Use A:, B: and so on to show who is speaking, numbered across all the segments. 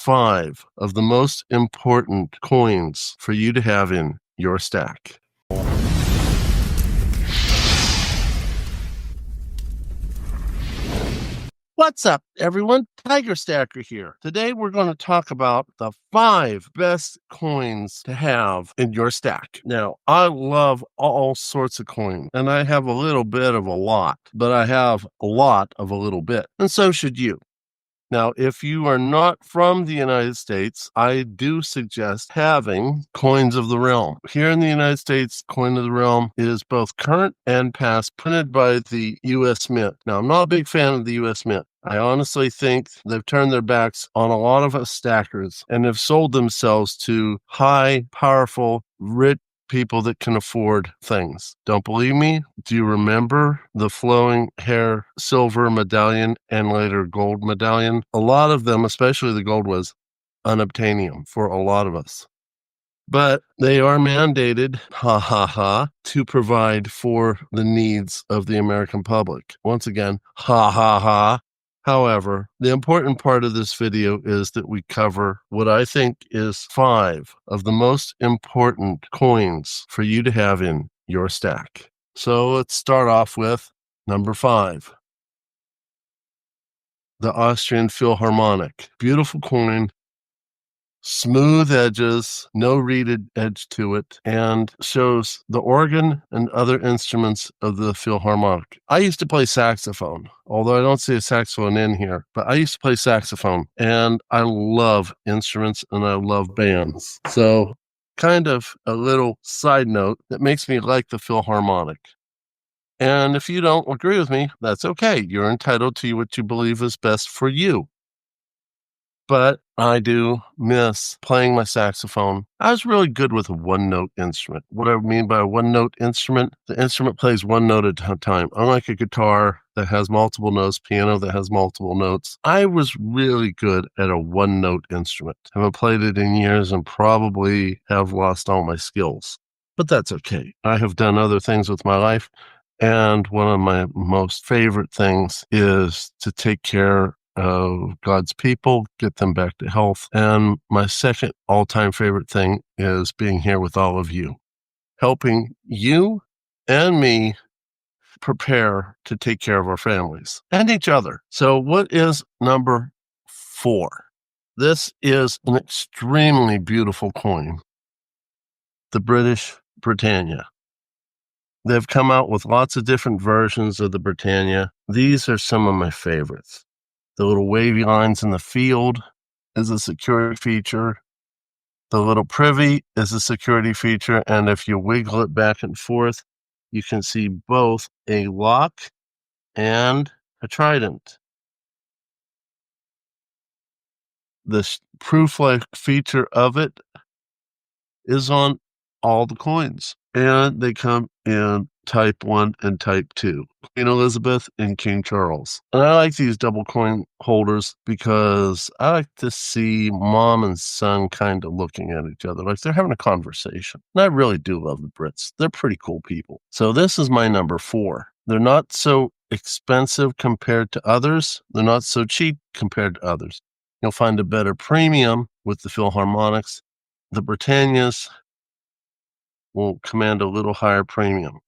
A: 5 of the most important coins for you to have in your stack. What's up, everyone? Tiger Stacker here. Today we're going to talk about the 5 best coins to have in your stack. Now, I love all sorts of coins, and I have a little bit of a lot, but I have a lot of a little bit, and so should you. Now, if you are not from the United States, I do suggest having coins of the realm. Here in the United States, coin of the realm is both current and past, printed by the U.S. Mint. Now, I'm not a big fan of the U.S. Mint. I honestly think they've turned their backs on a lot of us stackers and have sold themselves to high, powerful, rich people that can afford things. Don't believe me? Do you remember the flowing hair silver medallion and later gold medallion? A lot of them, especially the gold, was unobtainium for a lot of us. But they are mandated, to provide for the needs of the American public. Once again, However, the important part of this video is that we cover what I think is 5 of the most important coins for you to have in your stack. So let's start off with number 5. The Austrian Philharmonic. Beautiful coin. Smooth edges, no reeded edge to it, and shows the organ and other instruments of the Philharmonic. I used to play saxophone, although I don't see a saxophone in here, but I used to play saxophone, and I love instruments and I love bands. So kind of a little side note that makes me like the Philharmonic. And if you don't agree with me, that's okay. You're entitled to what you believe is best for you. But I do miss playing my saxophone. I was really good with a one-note instrument. What I mean by a one-note instrument, the instrument plays one note at a time. Unlike a guitar that has multiple notes, piano that has multiple notes, I was really good at a one-note instrument. I haven't played it in years and probably have lost all my skills. But that's okay. I have done other things with my life, and one of my most favorite things is to take care of God's people, get them back to health. And my second all-time favorite thing is being here with all of you, helping you and me prepare to take care of our families and each other. So what is number 4? This is an extremely beautiful coin, the British Britannia. They've come out with lots of different versions of the Britannia. These are some of my favorites. The little wavy lines in the field is a security feature. The little privy is a security feature. And if you wiggle it back and forth, you can see both a lock and a trident. The proof-like feature of it is on all the coins. And they come in type 1 and type 2, Queen Elizabeth and King Charles. And I like these double coin holders because I like to see mom and son kind of looking at each other like they're having a conversation. And I really do love the Brits. They're pretty cool people. So this is my number 4. They're not so expensive compared to others. They're not so cheap compared to others. You'll find a better premium with the Philharmonics. The Britannias will command a little higher premium.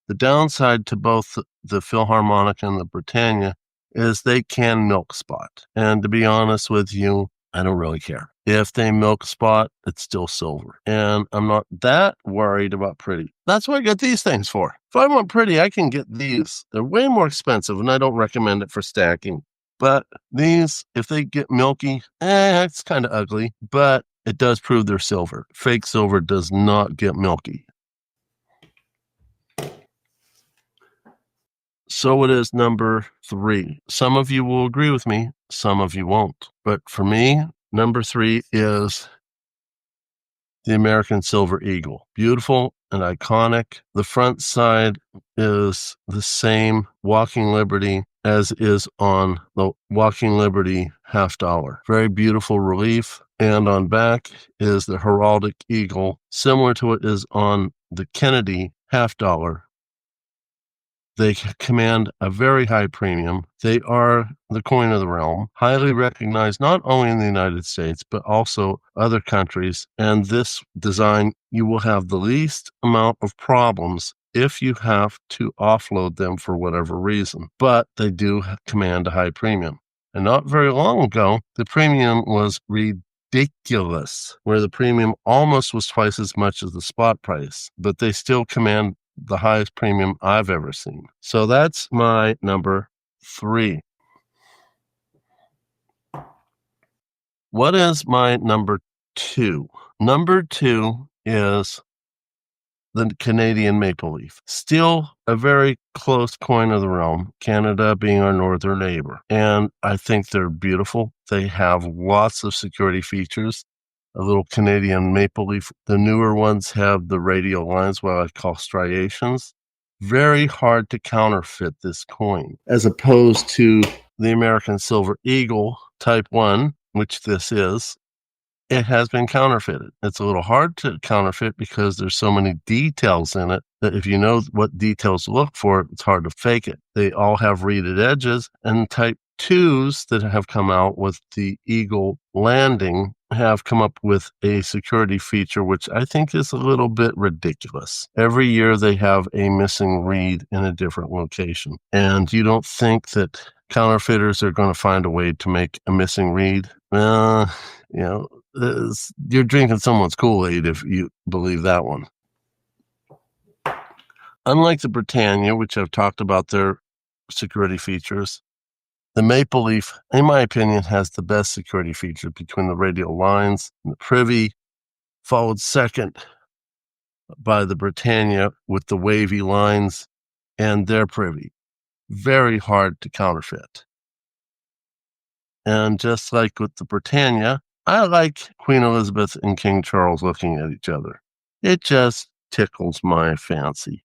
A: The downside to both the Philharmonic and the Britannia is they can milk spot. And to be honest with you, I don't really care. If they milk spot, it's still silver. And I'm not that worried about pretty. That's what I get these things for. If I want pretty, I can get these. They're way more expensive, and I don't recommend it for stacking. But these, if they get milky, it's kind of ugly, but it does prove they're silver. Fake silver does not get milky. So it is number 3. Some of you will agree with me, some of you won't. But for me, number 3 is the American Silver Eagle. Beautiful and iconic. The front side is the same Walking Liberty as is on the Walking Liberty $50. Very beautiful relief. And on back is the heraldic eagle, similar to what is on the Kennedy $50. They command a very high premium. They are the coin of the realm, highly recognized not only in the United States, but also other countries. And this design, you will have the least amount of problems if you have to offload them for whatever reason. But they do command a high premium. And not very long ago, the premium was ridiculous, where the premium almost was twice as much as the spot price, but they still command the highest premium I've ever seen. So that's my number 3. What is my number 2? Number 2 is the Canadian maple leaf. Still a very close coin of the realm, Canada being our northern neighbor. And I think they're beautiful. They have lots of security features. A little Canadian maple leaf. The newer ones have the radial lines, what I call striations. Very hard to counterfeit this coin, as opposed to the American Silver Eagle Type 1, which this is. It has been counterfeited. It's a little hard to counterfeit because there's so many details in it that if you know what details to look for, it's hard to fake it. They all have reeded edges, and Type 2s that have come out with the Eagle landing have come up with a security feature which I think is a little bit ridiculous. Every year they have a missing reed in a different location, and you don't think that counterfeiters are going to find a way to make a missing reed? You're drinking someone's Kool-Aid if you believe that one. Unlike the Britannia, which I've talked about their security features, the maple leaf, in my opinion, has the best security feature between the radial lines and the privy, followed second by the Britannia with the wavy lines and their privy. Very hard to counterfeit. And just like with the Britannia, I like Queen Elizabeth and King Charles looking at each other. It just tickles my fancy.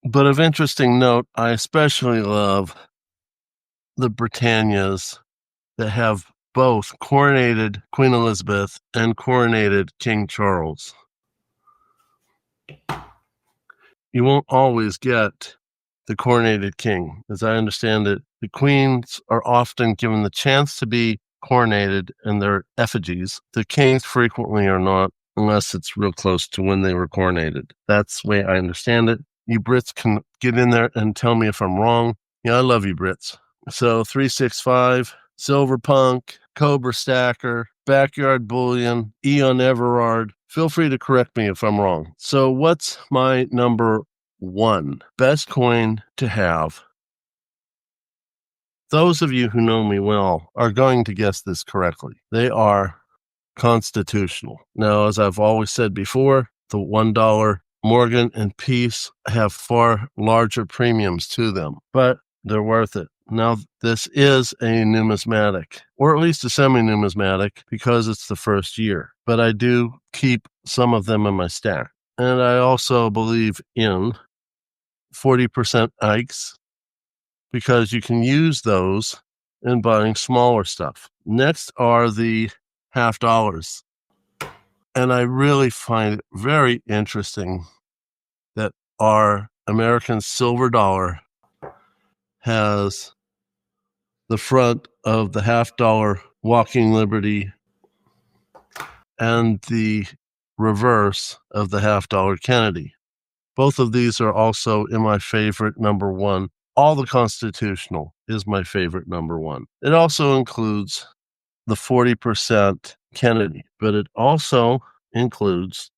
A: But of interesting note, I especially love the Britannias that have both coronated Queen Elizabeth and coronated King Charles. You won't always get the coronated king. As I understand it, the queens are often given the chance to be coronated in their effigies. The kings frequently are not, unless it's real close to when they were coronated. That's the way I understand it. You Brits can get in there and tell me if I'm wrong. Yeah, I love you, Brits. So 365, Silver Punk, Cobra Stacker, Backyard Bullion, Eon Everard. Feel free to correct me if I'm wrong. So what's my number 1 best coin to have? Those of you who know me well are going to guess this correctly. They are constitutional. Now, as I've always said before, the $1 Morgan and Peace have far larger premiums to them, but they're worth it. Now, this is a numismatic, or at least a semi-numismatic, because it's the first year, but I do keep some of them in my stack. And I also believe in 40% Ikes, because you can use those in buying smaller stuff. Next are the half dollars. And I really find it very interesting that our American silver dollar has the front of the half dollar Walking Liberty and the reverse of the half dollar Kennedy. Both of these are also in my favorite number 1. All the constitutional is my favorite number 1. It also includes the 40% Kennedy, but it also includes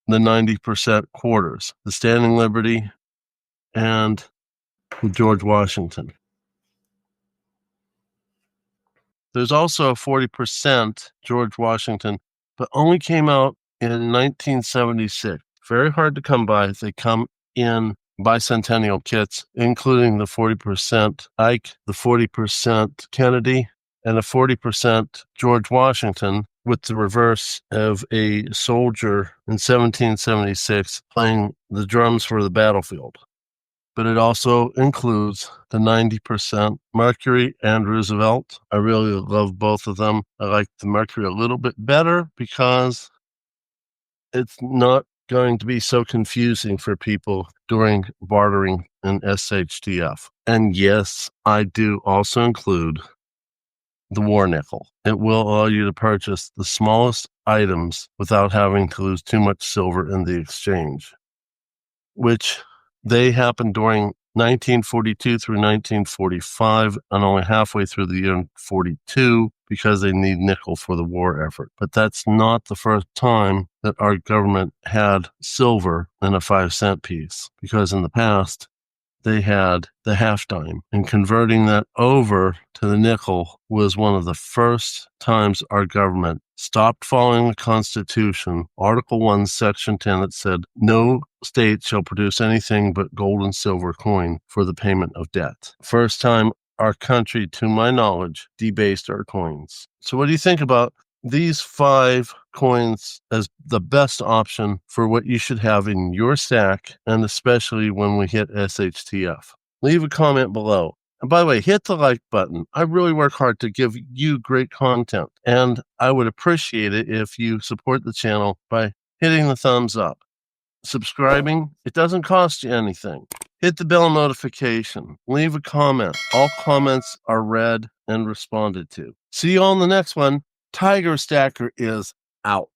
A: the 90% quarters, the Standing Liberty, and George Washington. There's also a 40% George Washington, but only came out in 1976. Very hard to come by. They come in bicentennial kits, including the 40% Ike, the 40% Kennedy, and a 40% George Washington, with the reverse of a soldier in 1776 playing the drums for the battlefield. But it also includes the 90% Mercury and Roosevelt. I really love both of them. I like the Mercury a little bit better because it's not going to be so confusing for people during bartering in SHTF. And yes, I do also include the war nickel. It will allow you to purchase the smallest items without having to lose too much silver in the exchange, which they happened during 1942 through 1945 and only halfway through the year 42 because they need nickel for the war effort. But that's not the first time that our government had silver in a 5-cent piece, because in the past, they had the half dime, and converting that over to the nickel was one of the first times our government stopped following the Constitution, Article 1, Section 10, that said, no state shall produce anything but gold and silver coin for the payment of debt. First time our country, to my knowledge, debased our coins. So what do you think about these 5 coins as the best option for what you should have in your stack, and especially when we hit SHTF? Leave a comment below. And by the way, hit the like button. I really work hard to give you great content, and I would appreciate it if you support the channel by hitting the thumbs up. Subscribing, it doesn't cost you anything. Hit the bell notification. Leave a comment. All comments are read and responded to. See you on the next one. Tiger Stacker is out.